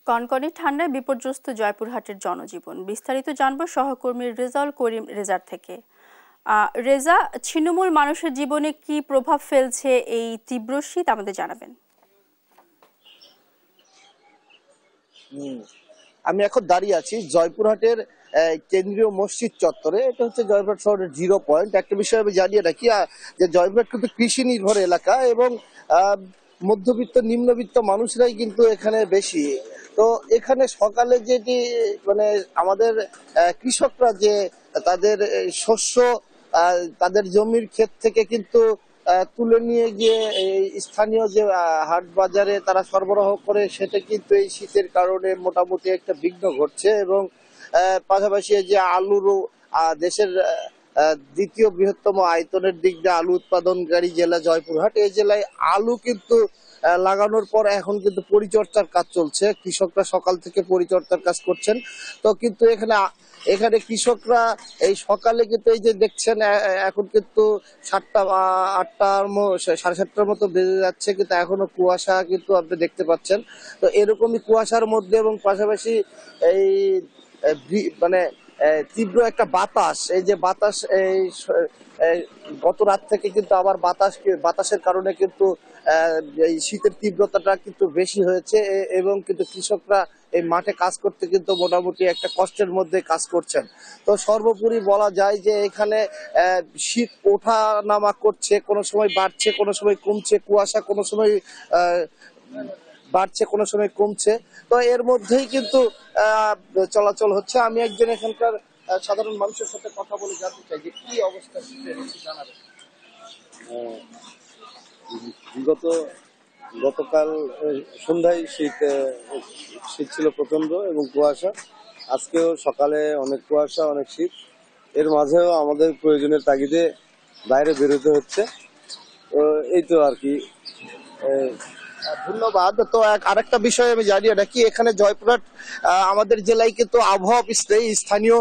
কনকনে ঠান্ডায় বিপর্যস্ত জয়পুরহাটের জনজীবন। বিস্তারিত জানবো সহকর্মী রেজাউল করিম রেজার থেকে। রেজা, ছিন্নমূল মানুষের জীবনে কি প্রভাব ফেলছে এই তীব্র শীত, আমাদের জানাবেন। আমি এখন দাঁড়িয়ে আছি জয়পুরহাটের কেন্দ্রীয় মসজিদ চত্বরে। এটা হচ্ছে জয়পুরহাট শহরের 0 পয়েন্ট। একটা বিষয় আমি জানিয়ে রাখি যে জয়পুরহাট কিন্তু কৃষি নির্ভর এলাকা এবং মধ্যবিত্ত নিম্নবিত্ত মানুষরাই কিন্তু এখানে বেশি। তো এখানে সকালে যেটি মানে আমাদের কৃষকরা যে তাদের শস্য তাদের জমির ক্ষেত থেকে কিন্তু তুলে নিয়ে গিয়ে এই স্থানীয় যে হাট বাজারে তারা সরবরাহ করে, সেটা কিন্তু এই শীতের কারণে মোটামুটি একটা বিঘ্ন ঘটছে। এবং পাশাপাশি যে আলুরও দেশের দ্বিতীয় বৃহত্তম আয়তনের দিক দিয়ে আলু উৎপাদনকারী জেলা জয়পুরহাট, এই জেলায় আলু কিন্তু লাগানোর পর এখন কিন্তু পরিচর্যার কাজ চলছে। কৃষকরা সকাল থেকে পরিচর্যার কাজ করছেন। তো কিন্তু এখানে কৃষকরা এই সকালে কিন্তু এই যে দেখছেন এখন কিন্তু 7টা 8টার 7:30টার মতো বেজে যাচ্ছে, কিন্তু এখনো কুয়াশা কিন্তু আপনি দেখতে পাচ্ছেন। তো এরকমই কুয়াশার মধ্যে এবং পাশাপাশি এই মানে তীব্র একটা বাতাস, এই যে বাতাস গত রাত থেকে কিন্তু আবার বাতাসের কারণে কিন্তু এই শীতের তীব্রতাটা কিন্তু বেশি হয়েছে এবং কিন্তু কৃষকরা এই মাঠে কাজ করতে কিন্তু মোটামুটি একটা কষ্টের মধ্যে কাজ করছেন। তো সর্বোপরি বলা যায় যে এখানে শীত ওঠা নামা করছে, কোনো সময় বাড়ছে কোনো সময় কমছে, কুয়াশা কোনো সময় বাড়ছে কোনো সময় কমছে। তো এর মধ্যেই কিন্তু চলাচল হচ্ছে। আমি একজন এখানকার সাধারণ মানুষের সাথে কথা বলে জানতে চাই যে কি অবস্থা শীতের, জানাবেন। গতকাল সন্ধ্যায় শীত ছিল প্রচন্ড এবং কুয়াশা। আজকেও সকালে অনেক কুয়াশা, অনেক শীত। এর মাঝেও আমাদের প্রয়োজনের তাগিদে বাইরে বেরোতে হচ্ছে। তো এই তো আর কি। ধন্যবাদ। তো আরেকটা বিষয় আমি জানিয়ে রাখি, এখানে জয়পুরহাট আমাদের জেলায় কিন্তু আবহাওয়া অফিসে স্থানীয়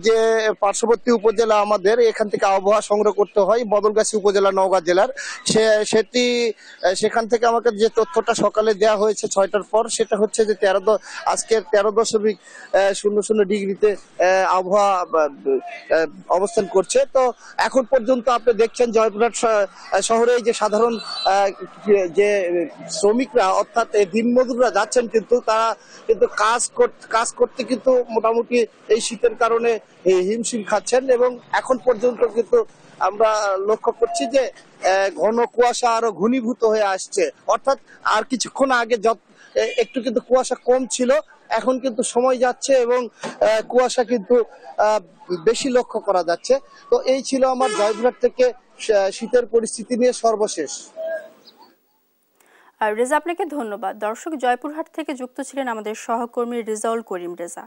যে পার্শ্ববর্তী উপজেলা আমাদের, এখান থেকে আবহাওয়া সংগ্রহ করতে হয় বদলগাছি উপজেলা নওগাঁ জেলার। সেখান থেকে আমাকে যে তথ্যটা সকালে দেওয়া হয়েছে 6টার পর, সেটা হচ্ছে যে আজকে 13.00 ডিগ্রিতে আবহাওয়া অবস্থান করছে। তো এখন পর্যন্ত আপনি দেখছেন জয়পুরহাট শহরে যে সাধারণ যে শ্রমিকরা অর্থাৎ দিনমজুররা যাচ্ছেন, কিন্তু তারা কিন্তু কাজ করতে কিন্তু মোটামুটি এই শীতের কারণে হিমশিম খাচ্ছেন। এবং এখন পর্যন্ত কিন্তু আমরা লক্ষ্য করছি যে ঘন কুয়াশা আরো ঘনীভূত হয়ে আসছে। অর্থাৎ আর কিছুক্ষণ আগে একটু কিন্তু কুয়াশা কম ছিল, এখন কিন্তু সময় যাচ্ছে এবং কুয়াশা কিন্তু বেশি লক্ষ্য করা যাচ্ছে। তো এই ছিল আমার জয়পুরহাট থেকে শীতের পরিস্থিতি নিয়ে সর্বশেষ। রেজা, আপনাকে ধন্যবাদ। দর্শক, জয়পুরহাট থেকে যুক্ত ছিলেন আমাদের সহকর্মী রেজাউল করিম রেজা।